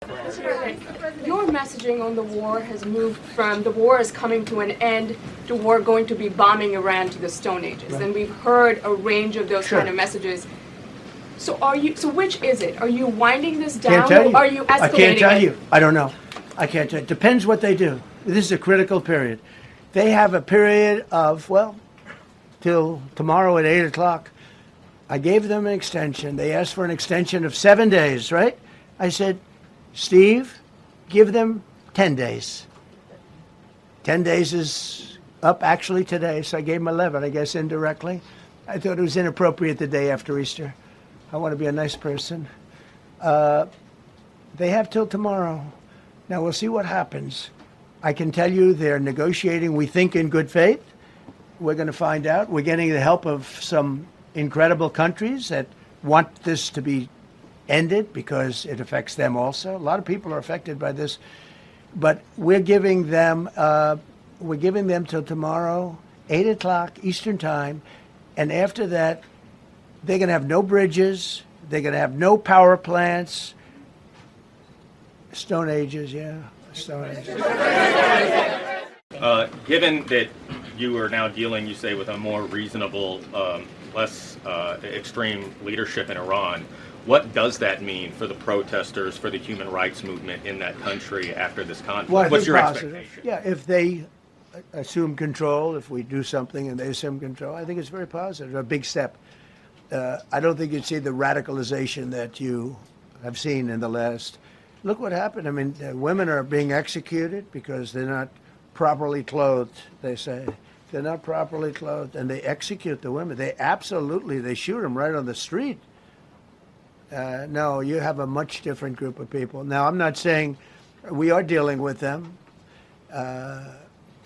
Your messaging on the war has moved from the war is coming to an end to war going to be bombing Iran to the Stone Ages. Right. And we've heard a range of those kind of messages. So which is it? Are you winding this down or are you escalating I can't tell you. I don't know. I can't tell you. It depends what they do. This is a critical period. They have a period of, till tomorrow at 8 o'clock. I gave them an extension. They asked for an extension of 7 days, right? I said, Steve, give them 10 days. 10 days is up actually today, so I gave them 11, I guess, indirectly. I thought it was inappropriate the day after Easter. I want to be a nice person. They have till tomorrow. Now, we'll see what happens. I can tell you they're negotiating, we think, in good faith. We're going to find out. We're getting the help of some incredible countries that want this to be ended because it affects them also. A lot of people are affected by this. But we're giving them till tomorrow, 8 o'clock Eastern Time. And after that, they're going to have no bridges. They're going to have no power plants. Stone Ages, yeah. Stone Ages. Given that you are now dealing, you say, with a more reasonable, less extreme leadership in Iran, what does that mean for the protesters, for the human rights movement in that country after this conflict? Well, what's your positive expectation? Yeah, if they assume control, if we do something and they assume control, I think it's very positive, a big step. I don't think you'd see the radicalization that you have seen in the last. Look what happened. I mean, women are being executed because they're not properly clothed, they say. They're not properly clothed, and they execute the women. They shoot them right on the street. No, you have a much different group of people. Now, I'm not saying we are dealing with them.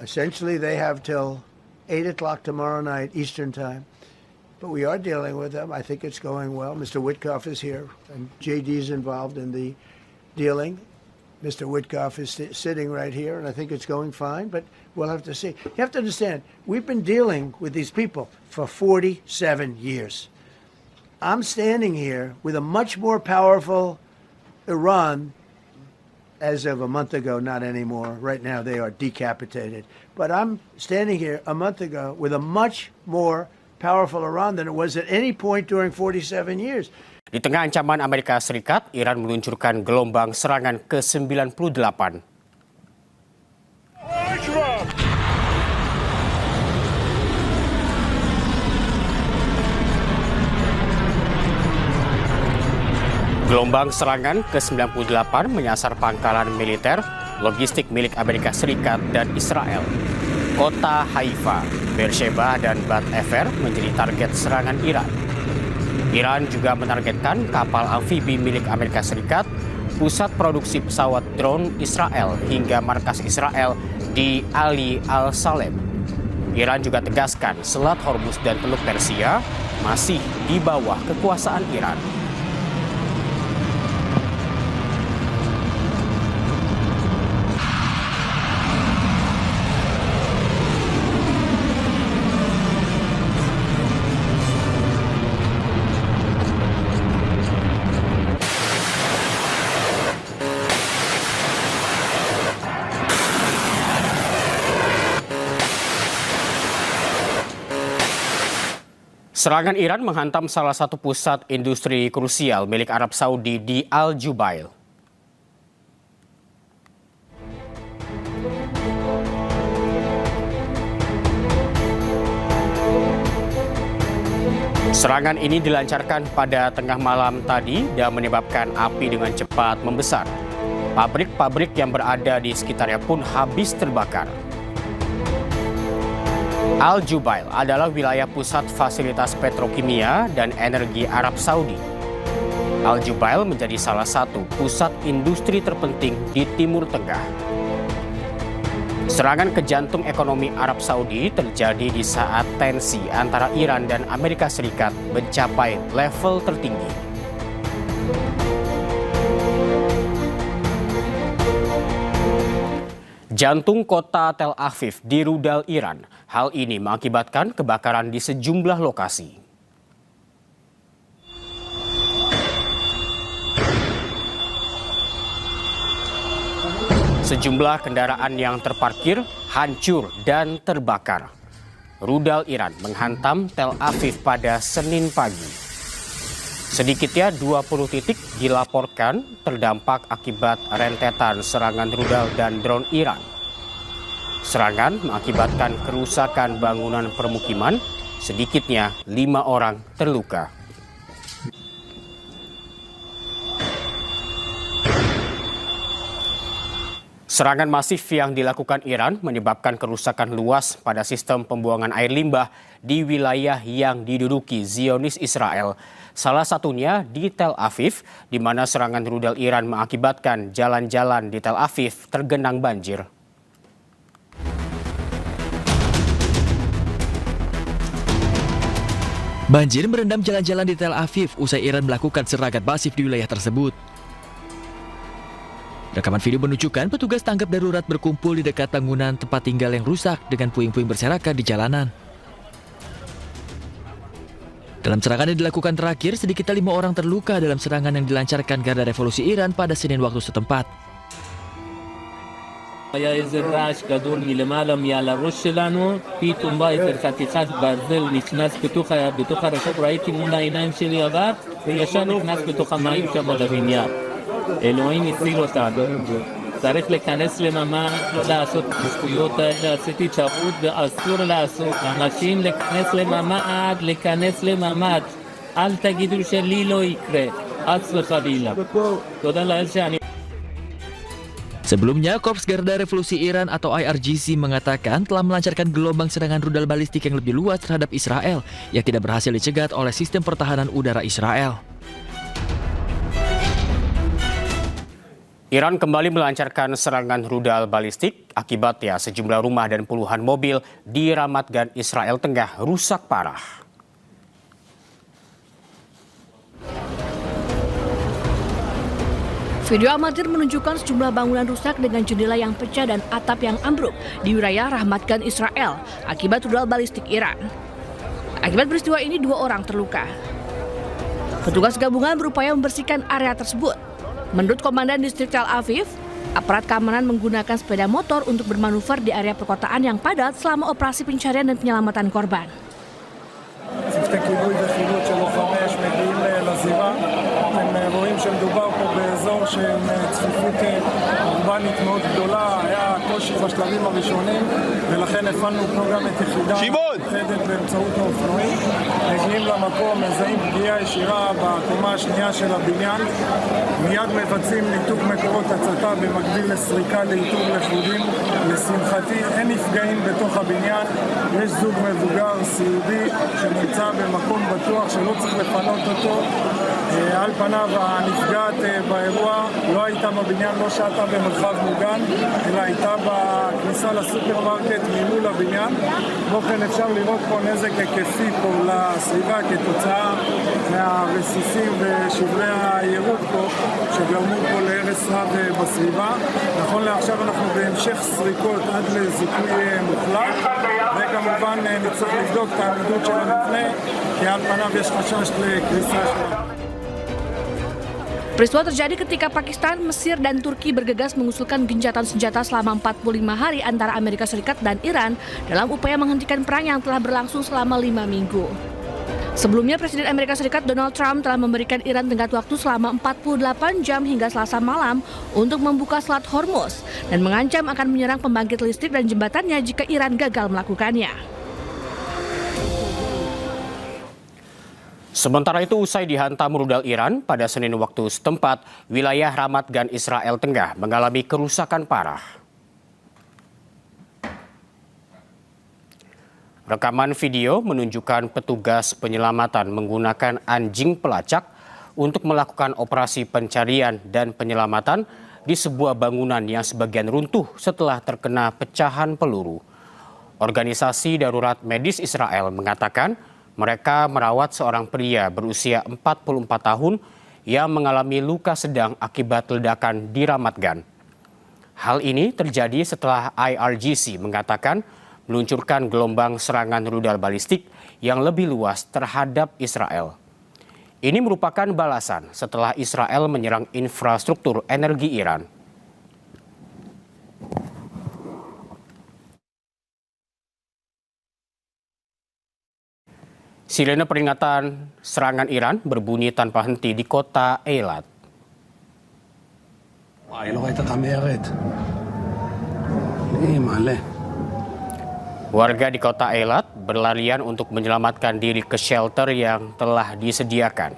Essentially, they have till 8 o'clock tomorrow night, Eastern Time. But we are dealing with them. I think it's going well. Mr. Witkoff is here, and JD's involved in the dealing. Mr. Witkoff is sitting right here, and I think it's going fine, but we'll have to see. You have to understand, we've been dealing with these people for 47 years. I'm standing here with a much more powerful Iran as of a month ago, not anymore. Right now, they are decapitated. But I'm standing here a month ago with a much more powerful Iran than it was at any point during 47 years. Di tengah ancaman Amerika Serikat, Iran meluncurkan gelombang serangan ke-98. Gelombang serangan ke-98 menyasar pangkalan militer, logistik milik Amerika Serikat dan Israel. Kota Haifa, Beersheba, dan Bat Efer menjadi target serangan Iran. Iran juga menargetkan kapal amfibi milik Amerika Serikat, pusat produksi pesawat drone Israel, hingga markas Israel di Ali Al-Salem. Iran juga tegaskan Selat Hormuz dan Teluk Persia masih di bawah kekuasaan Iran. Serangan Iran menghantam salah satu pusat industri krusial milik Arab Saudi di Al Jubail. Serangan ini dilancarkan pada tengah malam tadi dan menyebabkan api dengan cepat membesar. Pabrik-pabrik yang berada di sekitarnya pun habis terbakar. Al Jubail adalah wilayah pusat fasilitas petrokimia dan energi Arab Saudi. Al Jubail menjadi salah satu pusat industri terpenting di Timur Tengah. Serangan ke jantung ekonomi Arab Saudi terjadi di saat tensi antara Iran dan Amerika Serikat mencapai level tertinggi. Jantung kota Tel Aviv di rudal Iran. Hal ini mengakibatkan kebakaran di sejumlah lokasi. Sejumlah kendaraan yang terparkir hancur dan terbakar. Rudal Iran menghantam Tel Aviv pada Senin pagi. Sedikitnya 20 titik dilaporkan terdampak akibat rentetan serangan rudal dan drone Iran. Serangan mengakibatkan kerusakan bangunan permukiman, sedikitnya 5 orang terluka. Serangan masif yang dilakukan Iran menyebabkan kerusakan luas pada sistem pembuangan air limbah di wilayah yang diduduki Zionis Israel. Salah satunya di Tel Aviv, di mana serangan rudal Iran mengakibatkan jalan-jalan di Tel Aviv tergenang banjir. Banjir merendam jalan-jalan di Tel Aviv usai Iran melakukan serangan masif di wilayah tersebut. Rekaman video menunjukkan petugas tanggap darurat berkumpul di dekat bangunan tempat tinggal yang rusak dengan puing-puing berserakan di jalanan. Dalam serangan yang dilakukan terakhir, sedikitnya 5 orang terluka dalam serangan yang dilancarkan Garda Revolusi Iran pada Senin waktu setempat. היה איזה רעש גדול מלמעלה מעל הראש שלנו, פתאום בא איזה חתיכת ברזל נכנס בתוך הרחוב, ראיתי מול העיניים שלי עבר, וישר נכנס בתוך המים שם בבניין. אלוהים הציל אותנו. צריך להיכנס לממ"ד, לא לעשות את השטויות האלה, עשיתי טעות ואסור לעשות. אנשים להיכנס לממ"ד, אל תגידו שלי לא יקרה, חס וחלילה. תודה לאל שאני... Sebelumnya, Korps Garda Revolusi Iran atau IRGC mengatakan telah melancarkan gelombang serangan rudal balistik yang lebih luas terhadap Israel yang tidak berhasil dicegat oleh sistem pertahanan udara Israel. Iran kembali melancarkan serangan rudal balistik, akibatnya sejumlah rumah dan puluhan mobil di Ramat Gan, Israel Tengah rusak parah. Video amatir menunjukkan sejumlah bangunan rusak dengan jendela yang pecah dan atap yang ambruk di wilayah Ramat Gan, Israel akibat rudal balistik Iran. Akibat peristiwa ini 2 orang terluka. Petugas gabungan berupaya membersihkan area tersebut. Menurut Komandan Distrik Tel Aviv, aparat keamanan menggunakan sepeda motor untuk bermanuver di area perkotaan yang padat selama operasi pencarian dan penyelamatan korban. אתם רואים שמדובר פה באזור של צפיפות אורבנית מאוד גדולה, היה קושי בשלבים הראשונים ולכן הפעלנו פה גם את יחידה מיוחדת באמצעות האופנועים. מגיעים למקום, מזהים פגיעה ישירה בקומה השנייה של הבניין, מיד מבצעים ניתוק מקורות הצתה במקביל לסריקה לאיתור לכודים. לשמחתי אין נפגעים בתוך הבניין, יש זוג מבוגר סיעודי שנמצא במקום בטוח שלא צריך לפנות אותו. על פניו הנפגעת באירוע לא הייתה בבניין, לא שהתה במרחב מוגן, אלא הייתה בכניסה לסופרמרקט ממול הבניין. כמו כן אפשר לראות פה נזק היקפי פה לסביבה כתוצאה מהרסיסים ושברי הירוק פה שגרמו פה להרס רב בסביבה. נכון לעכשיו אנחנו בהמשך סריקות עד לזיכוי מוחלט, וכמובן נצטרך לבדוק את העמידות של המבנה, כי על פניו יש חשש לקריסה שלו. Peristiwa terjadi ketika Pakistan, Mesir, dan Turki bergegas mengusulkan gencatan senjata selama 45 hari antara Amerika Serikat dan Iran dalam upaya menghentikan perang yang telah berlangsung selama 5 minggu. Sebelumnya, Presiden Amerika Serikat Donald Trump telah memberikan Iran tenggat waktu selama 48 jam hingga Selasa malam untuk membuka Selat Hormuz dan mengancam akan menyerang pembangkit listrik dan jembatannya jika Iran gagal melakukannya. Sementara itu, usai dihantam rudal Iran pada Senin waktu setempat, wilayah Ramat Gan, Israel Tengah mengalami kerusakan parah. Rekaman video menunjukkan petugas penyelamatan menggunakan anjing pelacak untuk melakukan operasi pencarian dan penyelamatan di sebuah bangunan yang sebagian runtuh setelah terkena pecahan peluru. Organisasi Darurat Medis Israel mengatakan mereka merawat seorang pria berusia 44 tahun yang mengalami luka sedang akibat ledakan di Ramat Gan. Hal ini terjadi setelah IRGC mengatakan meluncurkan gelombang serangan rudal balistik yang lebih luas terhadap Israel. Ini merupakan balasan setelah Israel menyerang infrastruktur energi Iran. Sirene peringatan serangan Iran berbunyi tanpa henti di kota Eilat. Warga di kota Eilat berlarian untuk menyelamatkan diri ke shelter yang telah disediakan.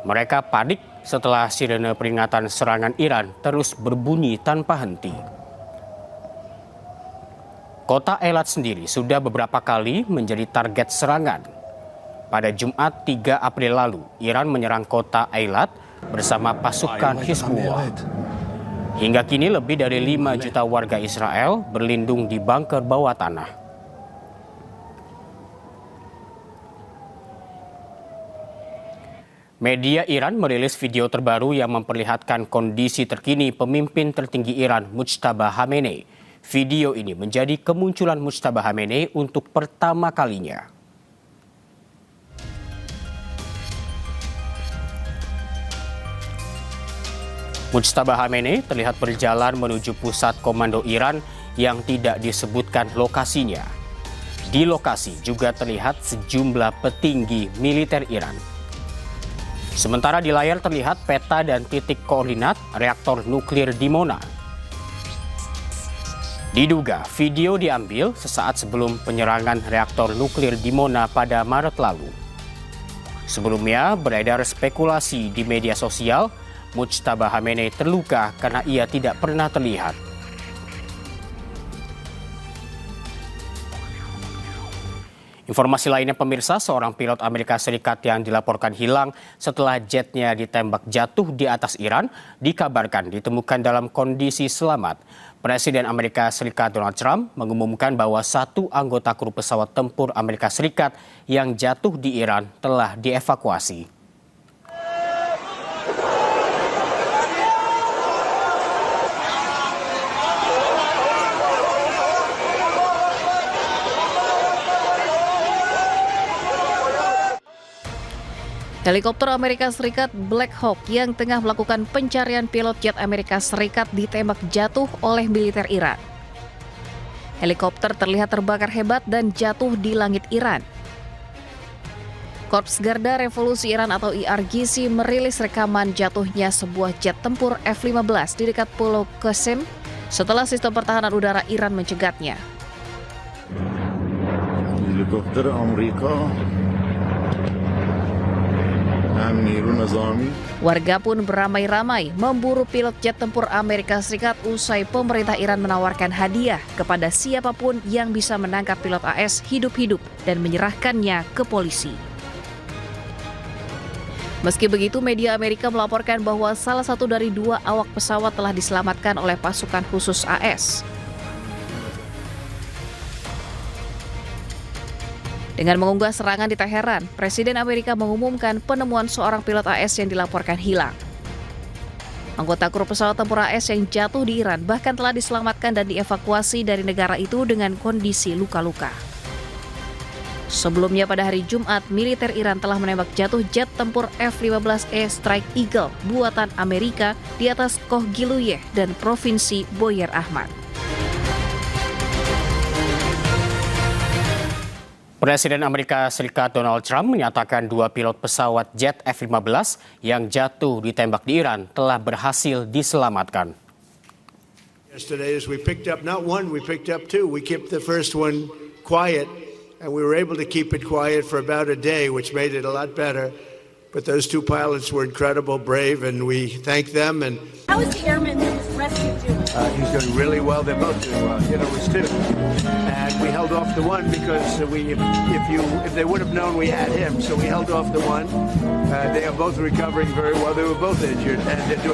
Mereka panik setelah sirene peringatan serangan Iran terus berbunyi tanpa henti. Kota Eilat sendiri sudah beberapa kali menjadi target serangan. Pada Jumat 3 April lalu, Iran menyerang kota Eilat bersama pasukan Hizbullah. Hingga kini lebih dari 5 juta warga Israel berlindung di bunker bawah tanah. Media Iran merilis video terbaru yang memperlihatkan kondisi terkini pemimpin tertinggi Iran, Mujtaba Khamenei. Video ini menjadi kemunculan Mujtaba Khamenei untuk pertama kalinya. Mujtaba Khamenei terlihat berjalan menuju pusat komando Iran yang tidak disebutkan lokasinya. Di lokasi juga terlihat sejumlah petinggi militer Iran. Sementara di layar terlihat peta dan titik koordinat reaktor nuklir Dimona. Diduga video diambil sesaat sebelum penyerangan reaktor nuklir Dimona pada Maret lalu. Sebelumnya beredar spekulasi di media sosial Mujtaba Khamenei terluka karena ia tidak pernah terlihat. Informasi lainnya pemirsa, seorang pilot Amerika Serikat yang dilaporkan hilang setelah jetnya ditembak jatuh di atas Iran dikabarkan ditemukan dalam kondisi selamat. Presiden Amerika Serikat Donald Trump mengumumkan bahwa satu anggota kru pesawat tempur Amerika Serikat yang jatuh di Iran telah dievakuasi. Helikopter Amerika Serikat Black Hawk yang tengah melakukan pencarian pilot jet Amerika Serikat ditembak jatuh oleh militer Iran. Helikopter terlihat terbakar hebat dan jatuh di langit Iran. Korps Garda Revolusi Iran atau IRGC merilis rekaman jatuhnya sebuah jet tempur F-15 di dekat Pulau Qasem setelah sistem pertahanan udara Iran mencegatnya. Helikopter Amerika. Warga pun beramai-ramai memburu pilot jet tempur Amerika Serikat usai pemerintah Iran menawarkan hadiah kepada siapapun yang bisa menangkap pilot AS hidup-hidup dan menyerahkannya ke polisi. Meski begitu, media Amerika melaporkan bahwa salah satu dari 2 awak pesawat telah diselamatkan oleh pasukan khusus AS. Dengan mengunggah serangan di Teheran, Presiden Amerika mengumumkan penemuan seorang pilot AS yang dilaporkan hilang. Anggota kru pesawat tempur AS yang jatuh di Iran bahkan telah diselamatkan dan dievakuasi dari negara itu dengan kondisi luka-luka. Sebelumnya pada hari Jumat, militer Iran telah menembak jatuh jet tempur F-15E Strike Eagle buatan Amerika di atas Koh Giluyeh dan Provinsi Boyer Ahmad. Presiden Amerika Serikat Donald Trump menyatakan 2 pilot pesawat jet F-15 yang jatuh ditembak di Iran telah berhasil diselamatkan. Yesterday, as we picked up not one, we picked up 2. We kept the first one quiet, and we were able to keep it quiet for about a day, which made it a lot better. But those 2 pilots were incredible, brave, and we thank them. And how is the airman that was rescued doing? He's doing really well. They're both doing well. You know, it was 2, and we held off the one because if they would have known we had him, so we held off the one. They are both recovering very well. They were both injured, and they're doing.